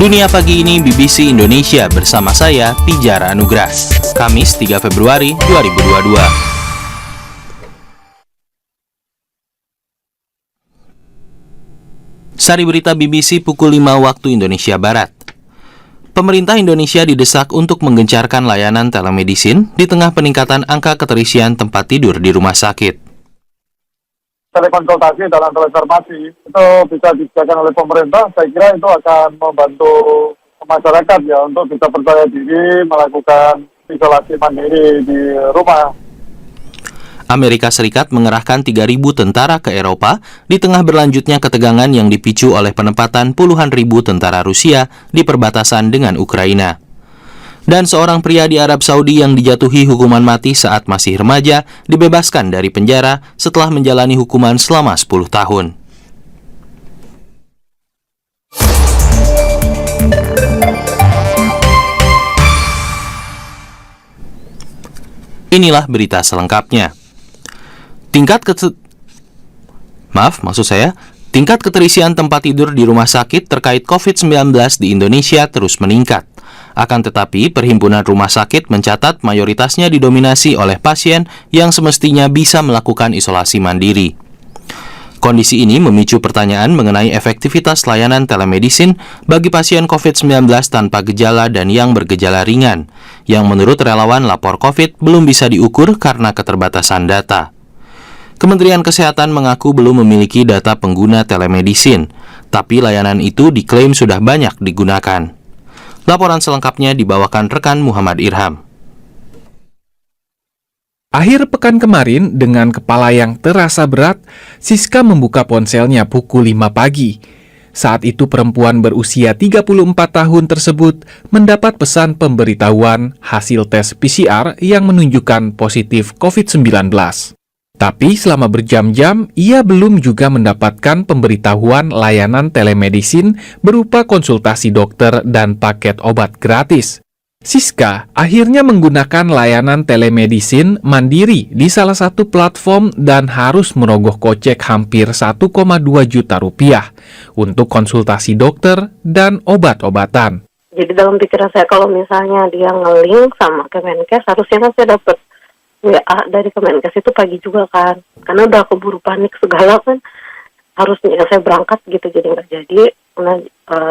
Dunia Pagi ini BBC Indonesia bersama saya, Tijara Anugrah. Kamis 3 Februari 2022. Sari berita BBC pukul 5 waktu Indonesia Barat. Pemerintah Indonesia didesak untuk menggencarkan layanan telemedicine di tengah peningkatan angka keterisian tempat tidur di rumah sakit. Telekonsultasi dalam telefarmasi itu bisa disediakan oleh pemerintah, saya kira itu akan membantu masyarakat ya untuk bisa percaya diri melakukan isolasi mandiri di rumah. Amerika Serikat mengerahkan 3.000 tentara ke Eropa di tengah berlanjutnya ketegangan yang dipicu oleh penempatan puluhan ribu tentara Rusia di perbatasan dengan Ukraina. Dan seorang pria di Arab Saudi yang dijatuhi hukuman mati saat masih remaja dibebaskan dari penjara setelah menjalani hukuman selama 10 tahun. Inilah berita selengkapnya. Tingkat keterisian tempat tidur di rumah sakit terkait COVID-19 di Indonesia terus meningkat. Akan tetapi, Perhimpunan Rumah Sakit mencatat mayoritasnya didominasi oleh pasien yang semestinya bisa melakukan isolasi mandiri. Kondisi ini memicu pertanyaan mengenai efektivitas layanan telemedicine bagi pasien COVID-19 tanpa gejala dan yang bergejala ringan, yang menurut relawan lapor COVID belum bisa diukur karena keterbatasan data. Kementerian Kesehatan mengaku belum memiliki data pengguna telemedicine, tapi layanan itu diklaim sudah banyak digunakan. Laporan selengkapnya dibawakan rekan Muhammad Irham. Akhir pekan kemarin, dengan kepala yang terasa berat, Siska membuka ponselnya pukul 5 pagi. Saat itu perempuan berusia 34 tahun tersebut mendapat pesan pemberitahuan hasil tes PCR yang menunjukkan positif COVID-19. Tapi selama berjam-jam, ia belum juga mendapatkan pemberitahuan layanan telemedicine berupa konsultasi dokter dan paket obat gratis. Siska akhirnya menggunakan layanan telemedicine mandiri di salah satu platform dan harus merogoh kocek hampir 1,2 juta rupiah untuk konsultasi dokter dan obat-obatan. Jadi dalam pikiran saya kalau misalnya dia nge-link sama Kemenkes, harusnya kan saya dapat WA dari Kemenkes itu pagi juga kan, karena udah keburu panik segala kan, harusnya saya berangkat gitu jadi nggak jadi. Nah,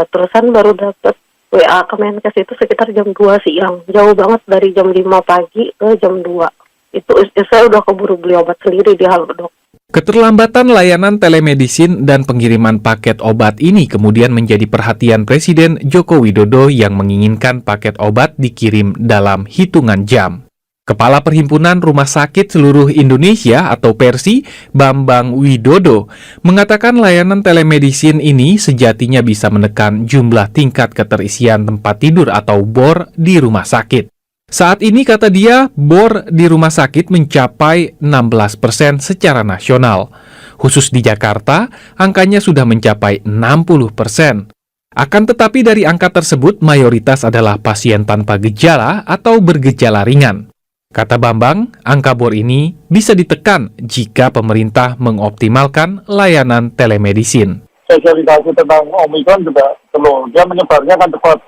terusan baru dapet WA Kemenkes itu sekitar jam 2 siang, jauh banget dari jam 5 pagi ke jam 2. Itu saya udah keburu beli obat sendiri di Halodoc. Keterlambatan layanan telemedicine dan pengiriman paket obat ini kemudian menjadi perhatian Presiden Joko Widodo yang menginginkan paket obat dikirim dalam hitungan jam. Kepala Perhimpunan Rumah Sakit Seluruh Indonesia atau PERSI, Bambang Widodo, mengatakan layanan telemedicine ini sejatinya bisa menekan jumlah tingkat keterisian tempat tidur atau BOR di rumah sakit. Saat ini, kata dia, BOR di rumah sakit mencapai 16% secara nasional. Khusus di Jakarta, angkanya sudah mencapai 60%. Akan tetapi dari angka tersebut, mayoritas adalah pasien tanpa gejala atau bergejala ringan. Kata Bambang, angka BOR ini bisa ditekan jika pemerintah mengoptimalkan layanan telemedicine. Sosialisasi tentang Omikron juga perlu, dia menyebarnya kan cepat,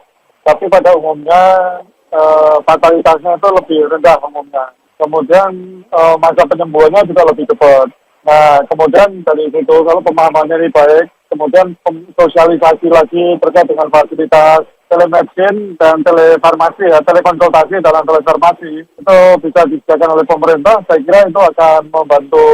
tapi pada umumnya fatalitasnya itu lebih rendah umumnya. Kemudian masa penyembuhannya juga lebih cepat. Nah, kemudian dari situ kalau pemahamannya ini baik, kemudian sosialisasi lagi terkait dengan fasilitas telemedicine dan telefarmasi ya, telekonsultasi dalam telefarmasi itu bisa disediakan oleh pemerintah, saya kira itu akan membantu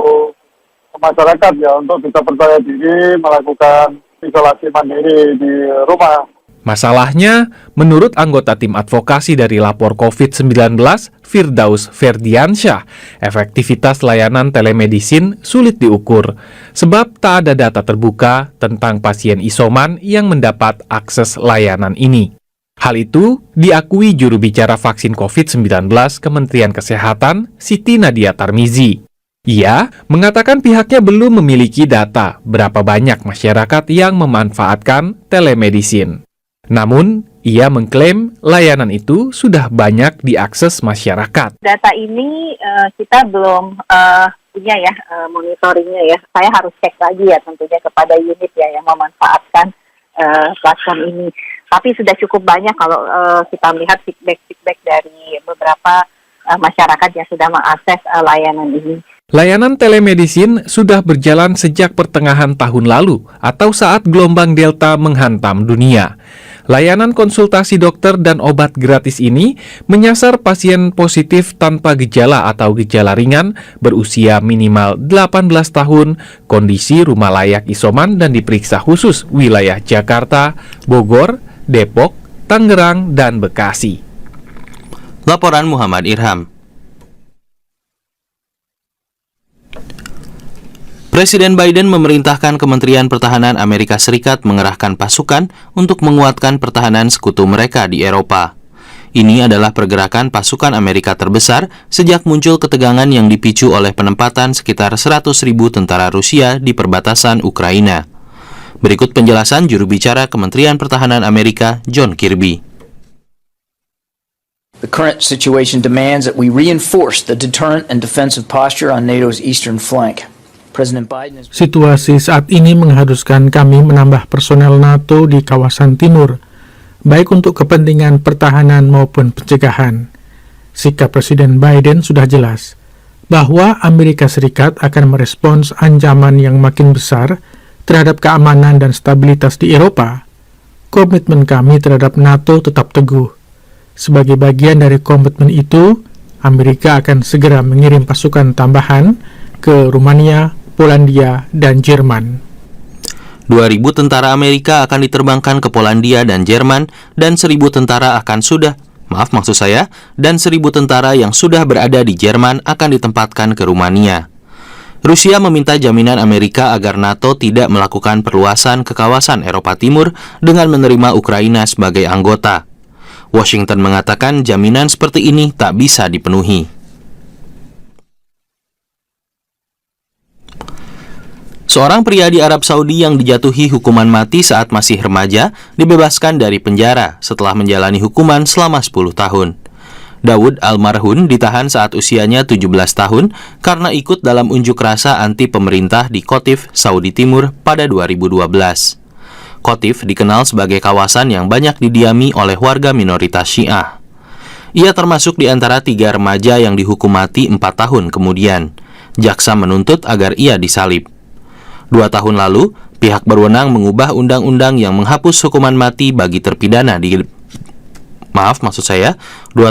masyarakat ya untuk bisa percaya diri melakukan isolasi mandiri di rumah. Masalahnya, menurut anggota tim advokasi dari lapor COVID-19, Firdaus Ferdiansyah, efektivitas layanan telemedicine sulit diukur, sebab tak ada data terbuka tentang pasien isoman yang mendapat akses layanan ini. Hal itu diakui juru bicara vaksin COVID-19 Kementerian Kesehatan, Siti Nadia Tarmizi. Ia mengatakan pihaknya belum memiliki data berapa banyak masyarakat yang memanfaatkan telemedicine. Namun, ia mengklaim layanan itu sudah banyak diakses masyarakat. Data ini kita belum punya ya monitoringnya ya. Saya harus cek lagi ya tentunya kepada unit ya yang memanfaatkan platform ini. Tapi sudah cukup banyak kalau kita melihat feedback dari beberapa masyarakat yang sudah mengakses layanan ini. Layanan telemedicine sudah berjalan sejak pertengahan tahun lalu atau saat gelombang Delta menghantam dunia. Layanan konsultasi dokter dan obat gratis ini menyasar pasien positif tanpa gejala atau gejala ringan berusia minimal 18 tahun, kondisi rumah layak isoman dan diperiksa khusus wilayah Jakarta, Bogor, Depok, Tangerang, dan Bekasi. Laporan Muhammad Irham. Presiden Biden memerintahkan Kementerian Pertahanan Amerika Serikat mengerahkan pasukan untuk menguatkan pertahanan sekutu mereka di Eropa. Ini adalah pergerakan pasukan Amerika terbesar sejak muncul ketegangan yang dipicu oleh penempatan sekitar 100.000 tentara Rusia di perbatasan Ukraina. Berikut penjelasan juru bicara Kementerian Pertahanan Amerika, John Kirby. The current situation demands that we reinforce the deterrent and defensive posture on NATO's eastern flank. Situasi saat ini mengharuskan kami menambah personel NATO di kawasan timur, baik untuk kepentingan pertahanan maupun pencegahan. Sikap Presiden Biden sudah jelas, bahwa Amerika Serikat akan merespons ancaman yang makin besar terhadap keamanan dan stabilitas di Eropa. Komitmen kami terhadap NATO tetap teguh. Sebagai bagian dari komitmen itu, Amerika akan segera mengirim pasukan tambahan ke Rumania, Polandia, dan Jerman. 2.000 tentara Amerika akan diterbangkan ke Polandia dan Jerman, dan 1.000 tentara dan 1.000 tentara yang sudah berada di Jerman akan ditempatkan ke Rumania. Rusia meminta jaminan Amerika agar NATO tidak melakukan perluasan ke kawasan Eropa Timur dengan menerima Ukraina sebagai anggota. Washington mengatakan jaminan seperti ini tak bisa dipenuhi. Seorang pria di Arab Saudi yang dijatuhi hukuman mati saat masih remaja dibebaskan dari penjara setelah menjalani hukuman selama 10 tahun. Daud Al-Marhun ditahan saat usianya 17 tahun karena ikut dalam unjuk rasa anti pemerintah di Qatif, Saudi Timur pada 2012. Qatif dikenal sebagai kawasan yang banyak didiami oleh warga minoritas Syiah. Ia termasuk di antara 3 remaja yang dihukum mati 4 tahun kemudian. Jaksa menuntut agar ia disalib. 2 tahun lalu, pihak berwenang mengubah undang-undang yang menghapus hukuman mati bagi terpidana di 2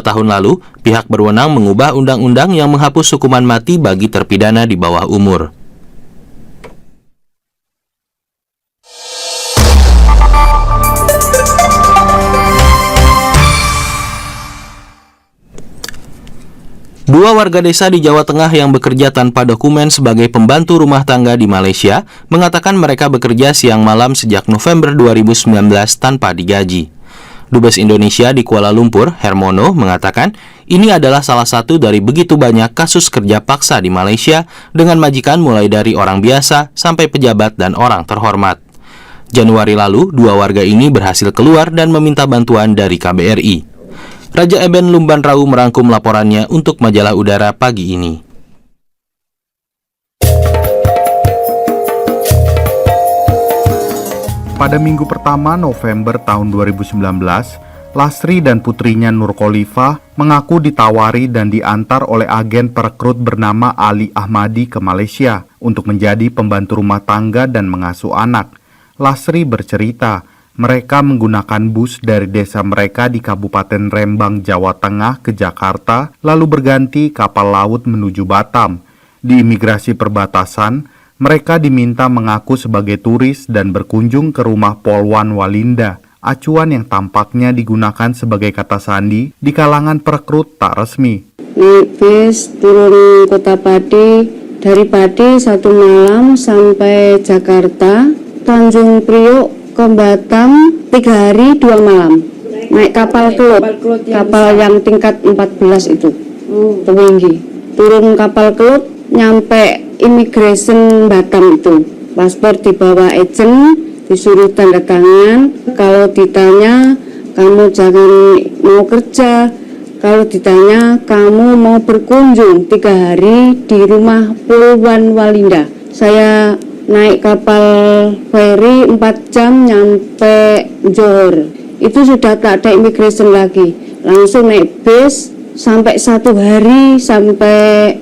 tahun lalu, pihak berwenang mengubah undang-undang yang menghapus hukuman mati bagi terpidana di bawah umur. Dua warga desa di Jawa Tengah yang bekerja tanpa dokumen sebagai pembantu rumah tangga di Malaysia mengatakan mereka bekerja siang malam sejak November 2019 tanpa digaji. Dubes Indonesia di Kuala Lumpur, Hermono, mengatakan ini adalah salah satu dari begitu banyak kasus kerja paksa di Malaysia dengan majikan mulai dari orang biasa sampai pejabat dan orang terhormat. Januari lalu, 2 warga ini berhasil keluar dan meminta bantuan dari KBRI. Raja Eben Lumban Rau merangkum laporannya untuk Majalah Udara pagi ini. Pada minggu pertama November tahun 2019, Lasri dan putrinya Nur Khalifah mengaku ditawari dan diantar oleh agen perekrut bernama Ali Ahmadi ke Malaysia untuk menjadi pembantu rumah tangga dan mengasuh anak. Lasri bercerita, mereka menggunakan bus dari desa mereka di Kabupaten Rembang, Jawa Tengah ke Jakarta, lalu berganti kapal laut menuju Batam. Di imigrasi perbatasan, mereka diminta mengaku sebagai turis dan berkunjung ke rumah Polwan Walinda, acuan yang tampaknya digunakan sebagai kata sandi di kalangan perekrut tak resmi. Naik bis turun Kota Pati, dari Pati 1 malam sampai Jakarta, Tanjung Priok ke Batam 3 hari 2 malam. Naik kapal Kelut, kapal yang tingkat 14 itu, tinggi. Turun kapal Kelut, nyampe immigration Batam itu. Paspor dibawa agent, disuruh tanda tangan. Kalau ditanya, kamu jangan mau kerja. Kalau ditanya, kamu mau berkunjung 3 hari di rumah Polwan Walinda. Saya naik kapal feri 4 jam nyampe Johor. itu sudah tak ada immigration lagi, langsung naik bis sampai 1 hari sampai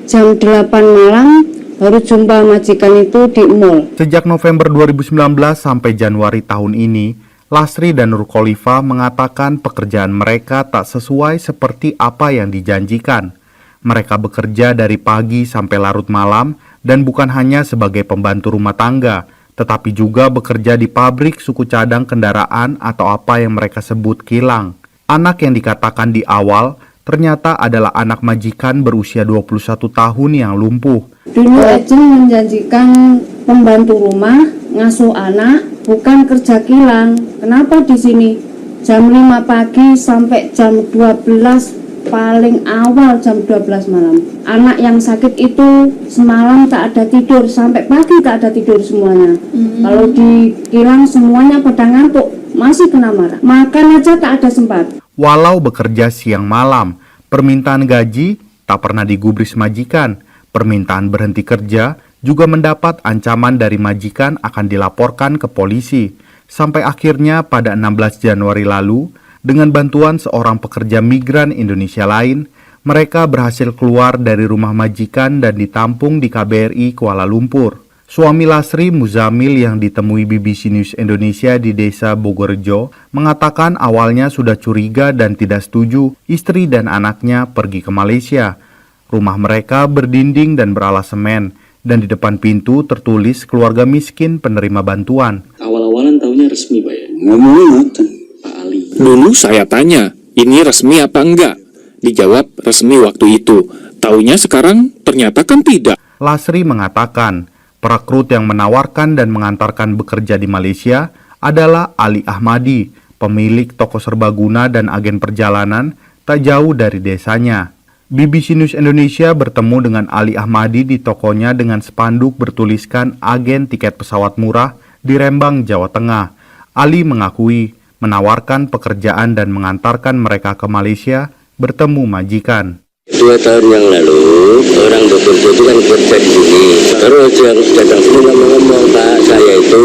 jam 8 malam baru jumpa majikan itu di mall. Sejak November 2019 sampai Januari tahun ini, Lasri dan Nurkholifah mengatakan pekerjaan mereka tak sesuai seperti apa yang dijanjikan. Mereka bekerja dari pagi sampai larut malam dan bukan hanya sebagai pembantu rumah tangga, tetapi juga bekerja di pabrik suku cadang kendaraan atau apa yang mereka sebut kilang. Anak yang dikatakan di awal ternyata adalah anak majikan berusia 21 tahun yang lumpuh. Dulu agent menjanjikan pembantu rumah, ngasuh anak, bukan kerja kilang. Kenapa di sini? Jam 5 pagi sampai jam 12, paling awal jam 12 malam. Anak yang sakit itu semalam tak ada tidur, sampai pagi tak ada tidur semuanya. Kalau di kilang semuanya pada ngantuk, masih kena marah. Makan aja tak ada sempat. Walau bekerja siang malam, permintaan gaji tak pernah digubris majikan. Permintaan berhenti kerja juga mendapat ancaman dari majikan akan dilaporkan ke polisi. Sampai akhirnya pada 16 Januari lalu, dengan bantuan seorang pekerja migran Indonesia lain, mereka berhasil keluar dari rumah majikan dan ditampung di KBRI Kuala Lumpur. Suami Lasri, Muzamil, yang ditemui BBC News Indonesia di desa Bogorjo, mengatakan awalnya sudah curiga dan tidak setuju istri dan anaknya pergi ke Malaysia. Rumah mereka berdinding dan beralas semen, dan di depan pintu tertulis keluarga miskin penerima bantuan. Awal-awalan tahunya resmi, Pak ya? Ngomongin Pak Ali. Dulu saya tanya, ini resmi apa enggak? Dijawab resmi waktu itu. Taunya sekarang ternyata kan tidak. Lasri mengatakan, perekrut yang menawarkan dan mengantarkan bekerja di Malaysia adalah Ali Ahmadi, pemilik toko serbaguna dan agen perjalanan tak jauh dari desanya. BBC News Indonesia bertemu dengan Ali Ahmadi di tokonya dengan spanduk bertuliskan agen tiket pesawat murah di Rembang, Jawa Tengah. Ali mengakui menawarkan pekerjaan dan mengantarkan mereka ke Malaysia bertemu majikan. 2 tahun yang lalu, orang bekerja itu kan kerja di sini. Terus yang datang sini ngomong-ngomong, Pak, saya itu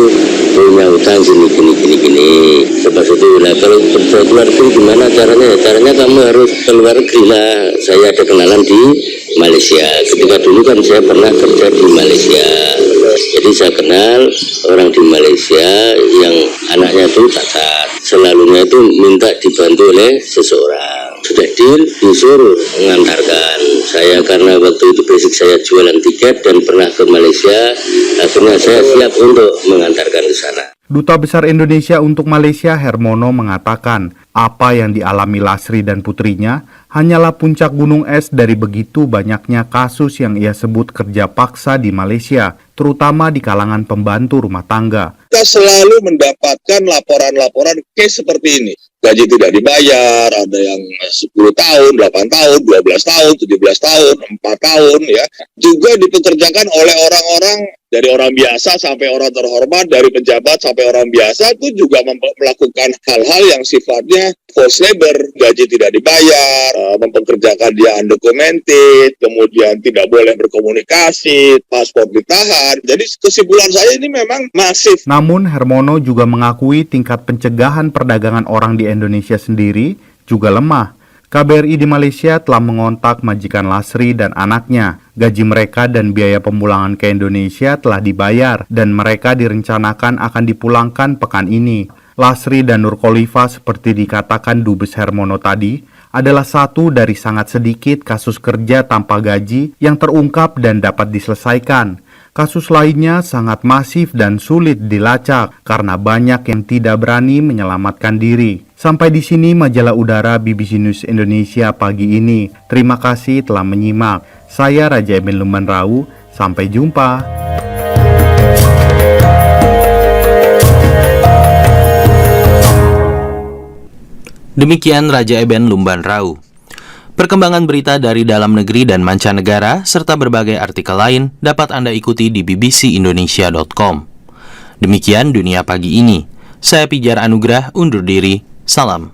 punya utang gini. Sebab itu, lah kalau kerja keluar negeri gimana caranya? Caranya kamu harus keluar negeri lah. Saya ada kenalan di Malaysia. Ketika dulu kan saya pernah kerja di Malaysia. Jadi saya kenal orang di Malaysia yang anaknya itu cacat. Selalunya itu minta dibantu oleh seseorang. Sudah disuruh mengantarkan saya karena waktu itu basic saya jualan tiket dan pernah ke Malaysia, akhirnya saya siap untuk mengantarkan ke sana. Duta Besar Indonesia untuk Malaysia Hermono mengatakan apa yang dialami Lasri dan putrinya hanyalah puncak gunung es dari begitu banyaknya kasus yang ia sebut kerja paksa di Malaysia, terutama di kalangan pembantu rumah tangga. Kita selalu mendapatkan laporan-laporan case seperti ini. Gaji tidak dibayar, ada yang 10 tahun, 8 tahun, 12 tahun, 17 tahun, 4 tahun ya. Juga dipekerjakan oleh orang-orang dari orang biasa sampai orang terhormat, dari pejabat sampai orang biasa itu juga melakukan hal-hal yang sifatnya forced labor, gaji tidak dibayar, mempekerjakan dia undocumented, kemudian tidak boleh berkomunikasi, paspor ditahan. Jadi kesimpulan saya ini memang masif. Namun Hermono juga mengakui tingkat pencegahan perdagangan orang di Indonesia sendiri juga lemah. KBRI di Malaysia telah mengontak majikan Lasri dan anaknya. Gaji mereka dan biaya pemulangan ke Indonesia telah dibayar dan mereka direncanakan akan dipulangkan pekan ini. Lasri dan Nurkholifah seperti dikatakan Dubes Hermono tadi adalah satu dari sangat sedikit kasus kerja tanpa gaji yang terungkap dan dapat diselesaikan. Kasus lainnya sangat masif dan sulit dilacak karena banyak yang tidak berani menyelamatkan diri. Sampai di sini majalah udara BBC News Indonesia pagi ini. Terima kasih telah menyimak. Saya Raja Eben Lumbanrau. Sampai jumpa. Demikian Raja Eben Lumbanrau. Perkembangan berita dari dalam negeri dan mancanegara, serta berbagai artikel lain dapat Anda ikuti di bbcindonesia.com. Demikian Dunia Pagi ini. Saya Pijar Anugrah undur diri. Salam.